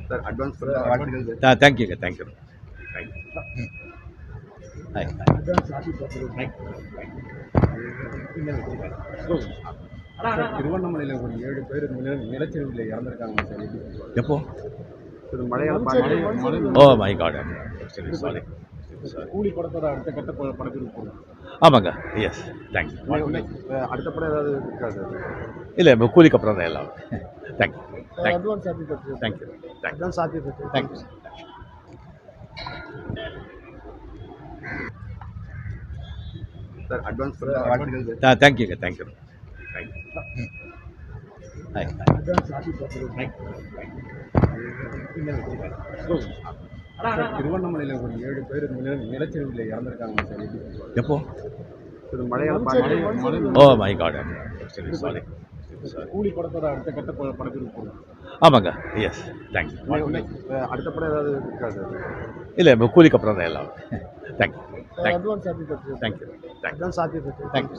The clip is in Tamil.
சார் அட்வான்ஸ் வாழ்த்துக்கள் sir. Thank you thank you thank you. Hi. Sir திருவண்ணாமலையில் ஒரு 7 பேர் நிலச்சரிவில் இறந்துருக்காங்க சார். எப்போ? இது மழையால் ஓ மை காட், சரி சாரி. கூலி படத்தோட அடுத்த கட்ட படப்பிடிப்பு போகும். ஆமாங்க, எஸ் தேங்க்யூ. அடுத்த படம் ஏதாவது இருக்கா சார்? இல்லை, இப்போ கூலிக்கு அப்புறம் தான் எல்லாம். Thank you thank you advance happy birthday. Thank you thank you advance happy birthday. Thank you. Sir advance வாழ்த்துக்கள் sir. Thank you thank you thank you. Hi. Advance happy birthday. Sir திருவண்ணாமலையில் ஒரு 7 பேர் நிலச்சரிவில் இறந்துருக்காங்க சார். எப்போ? இது மழையால் ஓ மை காட், சரி சாரி. கூலி படத்தோட அடுத்த கட்ட படப்பிடிப்பு போகும். ஆமாங்க, எஸ் தேங்க்யூ. அடுத்த படம் ஏதாவது இருக்கா சார்? இல்லை, இப்போ கூலிக்கு அப்புறம் தான் எல்லாம். Thank you thank you advance happy birthday. Thank you thank you advance happy birthday. Thank you.